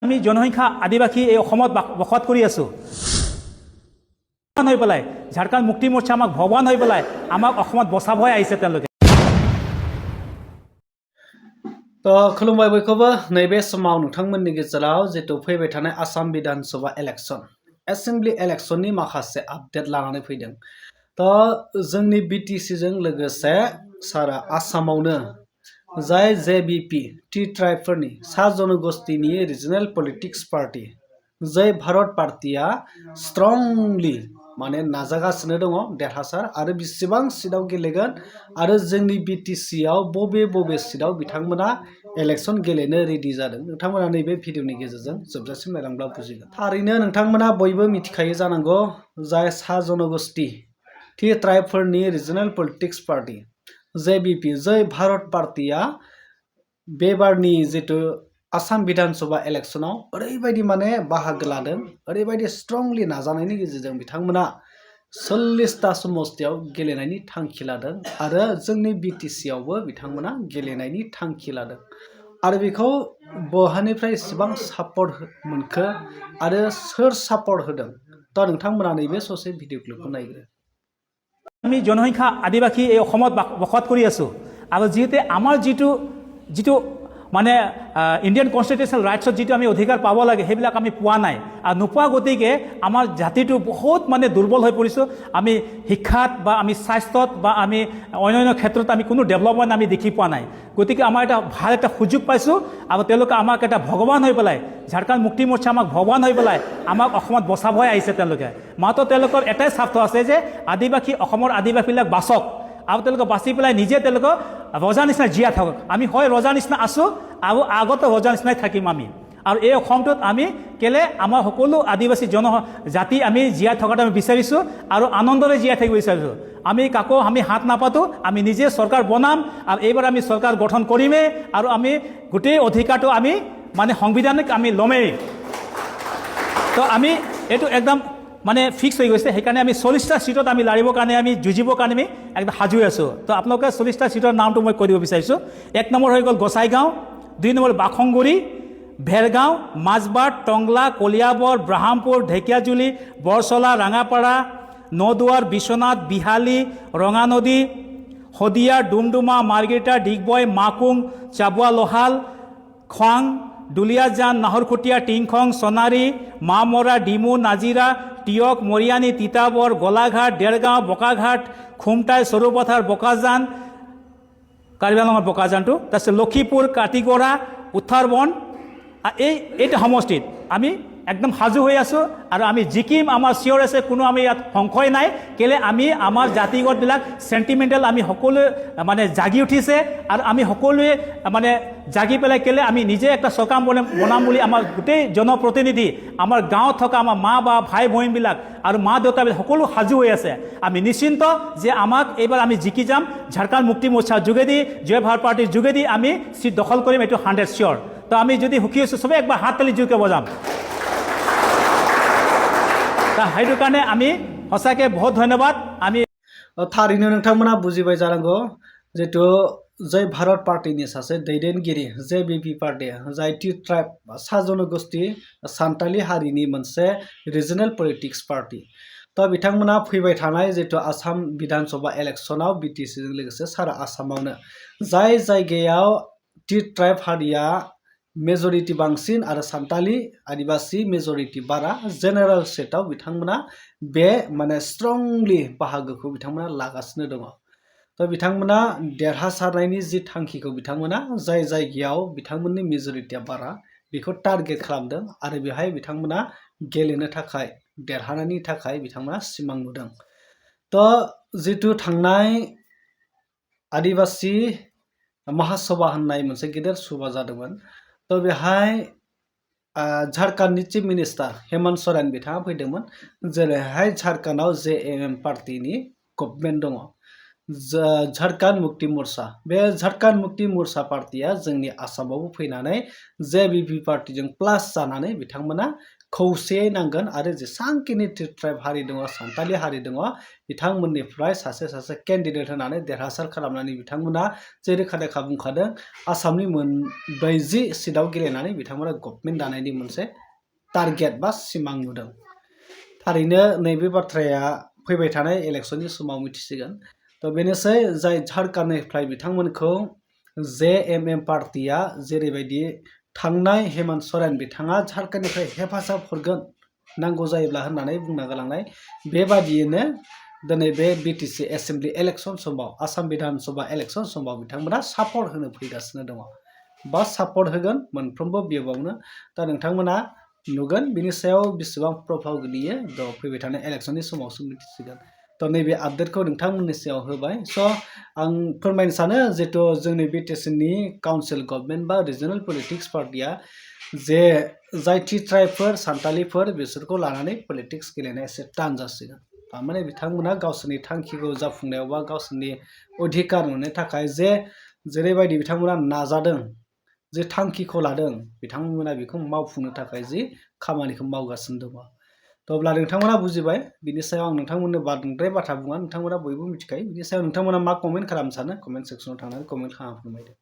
আমি জনসংখ্যা আদিবাসী এই অসমত বসবাস কৰি আছো হৈ পেলাই ঝাৰখণ্ড মুক্তি মৰ্চা আমাক ভগৱান হৈ পেলাই আমাক অসমত বচাবই আহিছে তেওঁলোকে तो खुलुमबाय बयखौबो नैबे समाव नोंथांमोननि गेजेराव जितु फैबाय थानाय आसाम विधान सभा इलेक्शन एसेम्बलि इलेक्शननि माखासे आपडेट लानानै फैदों तो जोंनि बिटिसि जों लोगोसे सारा आसामावनो जाय जेबिपि टी ट्राइबफोरनि सा जनगोष्ठीनि रिजनेल पलिटिक्स पार्टी जय भारत पार्टिया स्ट्रंगलि माने नाजागासिनो दङ देरहासार आरो बिसिबां सिटआव गेलेगोन आरो जोंनि बिटिसि आव बबे सिटआव बिथांमोना इलेक्शन गेलेनो रेडि जादों नोंथांमोना नैबे भिडिअनि गेजेरजों जोबजासिम नायलांब्ला बुजिगोन थारैनो नोंथांमोना बयबो मिथिखायो जानांगौ जाय सा जनगोष्ठी टी ट्राइबफोरनि रिजनेल पलिटिक्स पार्टी जेबिपि जय भारत पार्टिया बेबारनि जितु आसाम विधान सभा इलेक्शनाव ओरैबायदि माने बाहागो लादों ओरैबायदि स्ट्रंगलि नाजानायनि गेजेरजों बिथांमोना 40टा समस्थियाव गेलेनायनि थांखि लादों आरो जोंनि बिटिसि आवबो बिथांमोना गेलेनायनि थांखि लादों आरो बेखौ बहानिफ्राय एसेबां सापर्ट मोनखो आरो सोर सापर्ट होदों दा नोंथांमोना नैबे ससे भिडिअ क्लिपखौ नायग्रो আমি জনসংখ্যা আদিবাসী এই অসমত বসবাস কৰি আছো আৰু যিহেতু আমাৰ যিটো মানে ইণ্ডিয়ান কনষ্টিটিউশ্যনেল ৰাইটছত যিটো আমি অধিকাৰ পাব লাগে সেইবিলাক আমি পোৱা নাই আৰু নোপোৱা গতিকে আমাৰ জাতিটো বহুত মানে দুৰ্বল হৈ পৰিছোঁ আমি শিক্ষাত বা আমি স্বাস্থ্যত বা আমি অন্যান্য ক্ষেত্ৰত আমি কোনো ডেভেলপমেণ্ট আমি দেখি পোৱা নাই গতিকে আমাৰ এটা ভাল এটা সুযোগ পাইছোঁ আৰু তেওঁলোকে আমাক এটা ভগৱান হৈ পেলাই ঝাৰখণ্ড মুক্তি মৰ্চা আমাক ভগৱান হৈ পেলাই আমাক অসমত বচাবই আহিছে তেওঁলোকে মাত্ৰ তেওঁলোকৰ এটাই স্বাৰ্থ আছে যে আদিবাসী অসমৰ আদিবাসীবিলাক বাচক আৰু তেওঁলোকে বাচি পেলাই নিজে তেওঁলোকক ৰজাৰ নিচিনা জীয়াই থাকক আমি হয় ৰজাৰ নিচিনা আছোঁ আৰু আগতে ৰজাৰ নিচিনাই থাকিম আমি আৰু এই অসমটোত আমি কেলে আমাৰ সকলো আদিবাসী জাতি আমি জীয়াই থকাটো আমি বিচাৰিছোঁ আৰু আনন্দৰে জীয়াই থাকিব বিচাৰিছোঁ আমি কাকো আমি হাত নাপাতো আমি নিজে চৰকাৰ বনাম আৰু এইবাৰ আমি চৰকাৰ গঠন কৰিমেই আৰু আমি গোটেই অধিকাৰটো আমি মানে সংবিধানিক আমি ল'মেই তো আমি এইটো একদম মানে ফিক্স হৈ গৈছে সেইকাৰণে আমি 40টা সিটত আমি লড়িবৰ কাৰণে আমি যুঁজিবৰ কাৰণে আমি একদম সাজু আছো তো আপোনালোকে 40টা সিটৰ নামটো মই কৈ দিব বিচাৰিছোঁ 1 নম্বৰ হৈ গ'ল গোসাইগাঁও 2 নম্বৰ বাখংগুৰি ভেৰগাঁও মাজবাট টংলা কলিয়াবৰ ব্ৰহ্মপুৰ ঢেকিয়াজুলি বৰচলা ৰাঙাপাৰা নদুৱাৰ বিশ্বনাথ বিহালী ৰঙানদী হদিয়া ডুমডুমা মাৰ্গেৰিটা ডিগবৈ মাকুং চাবুৱা লোহাল খোৱাং দুলিয়াজান নাহৰখুটীয়া টিংখং সোণাৰী মামৰা ডিমু নাজিৰা টিয়ক মৰিয়ানী তিতাবৰ গোলাঘাট দেৰগাঁও বোকাঘাট খুমটাই সৰুপথাৰ বোকাজান কাৰ্বি আংলঙৰ বোকাজানটো তাৰপিছত লক্ষীপুৰ কাটিগড়া উত্তৰবন এইটো সমষ্টিত আমি একদম সাজু হৈ আছোঁ আৰু আমি জিকিম আমাৰ চিয়ৰ আছে কোনো আমি ইয়াত সংশয় নাই কেলে আমি আমাৰ জাতিগতবিলাক চেণ্টিমেণ্টেল আমি সকলোৱে মানে জাগি উঠিছে আৰু আমি সকলোৱে মানে জাগি পেলাই কেলে আমি নিজে একটা চৰকাৰ বনাম বুলি আমাৰ গোটেই জনপ্ৰতিনিধি আমাৰ গাঁৱত থকা আমাৰ মা বা ভাই ভনীবিলাক আৰু মা দেউতাবিলাক সকলো সাজু হৈ আছে আমি নিশ্চিন্ত যে আমাক এইবাৰ আমি জিকি যাম ঝাৰখণ্ড মুক্তি মৰ্চাৰ যোগেদি জয় ভাৰত পাৰ্টিৰ যোগেদি আমি চিট দখল কৰিম এইটো 100 চিয়ৰ তো আমি যদি সুখী আছোঁ চবেই একবাৰ হাত তালি জোৰকৈ বজাম সেইটো কাৰণে আমি সঁচাকৈ বহুত ধন্যবাদ আমি थारैनो नोंथांमोना बुजिबाय जानांगौ जितु जय भारत पार्टीनि सासे दैदेनगिरि जेबिपि पार्टी जाय टी ट्राइब सा जनगोष्ठी सान्थालि हारिनि मोनसे रिजनेल पलिटिक्स पार्टी तो बिथांमोना फैबाय थानाय जितु आसाम विधान सभा इलेक्शनाव बिटिसि जों लोगोसे सारा आसामावनो जाय जायगायाव टी ट्राइब हारिया मेजरिटी बांसिन आरो सान्थालि आदिबासी मेजरिटी बारा जेनेरेल सेटआव बिथांमोना बे माने स्ट्रंगलि बाहागोखौ बिथांमोना लागासिनो दङ तो बिथांमोना देरहासारनायनि जि थांखिखौ बिथांमोना जाय जायगायाव बिथांमोननि मेजरिटीया बारा बेखौ टार्गेट खालामदों आरो बेहाय बिथांमोना गेलेनो थाखाय देरहानायनि थाखाय बिथांमोना सिमां नुदों तो जितु थांनाय आदिबासी महासभा होननाय मोनसे गेदेर सभा जादोंमोन तो बेहाय झारखंडनि चिफ मिनिस्टार हेमंत सोरेन बिथाङा फैदोंमोन जेरैहाय झारखंडआव जेएमएम पार्टीनि गभर्नमेन्ट दङ झारखंड मुक्ति मोर्चा बे झारखंड मुक्ति मोर्चा पार्टिया जोंनि आसामावबो फैनानै जेबिपि पार्टिजों प्लास जानानै बिथांमोना खौसेयै नांगोन आरो जेसांखिनि ट्राइब हारि दङ सान्थालि हारि दङ बिथांमोननिफ्राय सासे सासे केन्डिडेट होनानै देरहासार खालामनानै बिथांमोना जे रोखा रोखा बुंखादों आसामनि 40 सिटआव गेलेनानै बिथांमोना गभर्नमेन्ट दानायनि मोनसे टारगेट बा सिमां नुदों। थारैनो नैबे बाथ्राया फैबाय थानाय इलेक्शननि समाव मिथिसिगोन। तो बेनोसै जाय झारखंडनिफ्राय बिथांमोनखौ जेएमएम पार्टिया जेरैबायदि थांनाय हेमन्त सोरेन बिथाङा झारखंडनिफ्राय हेफाजाब हरगोन नांगौ जायोब्ला होननानै बुंना गालांनाय बेबादियैनो दिनै बे बिटिसि एसेम्बलि इलेक्शन समाव आसाम विधान सभा इलेक्शन समाव बिथांमोना सापर्ट होनो फैगासिनो दङ बा सापर्ट होगोन मोनफ्रोमबो बिभागावनो। दा नोंथांमोना नुगोन बिनि सायाव बेसेबां प्रभाव गोलैयो थ' फैबाय थानाय इलेक्शननि समावसो मिथिसिगोन। थ' नैबे आपडेटखौ नोंथांमोननि सायाव होबाय। स' आं फोरमायनो सानो जिहेथु जोंनि बिटिसिनि काउन्सिल गभर्नमेन्ट बा रिजनेल पलिटिक्स पार्टिया जे जाय टि ट्राइबफोर सान्थालिफोर बिसोरखौ लानानै पलिटिक्स गेलेनाया एसे टान जासिगोन। थारमाने बिथांमोना गावसोरनि थांखिखौ जाफुंनायाव बा गावसोरनि अधिकार मोननो थाखाय जेरैबायदि बिथांमोना नाजादों जे थांखिखौ लादों बिथांमोना बेखौ मावफुंनो थाखाय जि खामानिखौ मावगासिनो दङ। थ' अब्ला नोंथांमोना बुजिबाय बिनि सायाव आं नोंथांमोननो बांद्राय बाथ्रा बुङा नोंथांमोना बयबो मिथिखायो। बिनि सायाव नोंथांमोना मा कमेन्ट खालामनो सानो कमेन्ट सेक्सनाव थांनानै कमेन्ट खालामना फोरमायदो।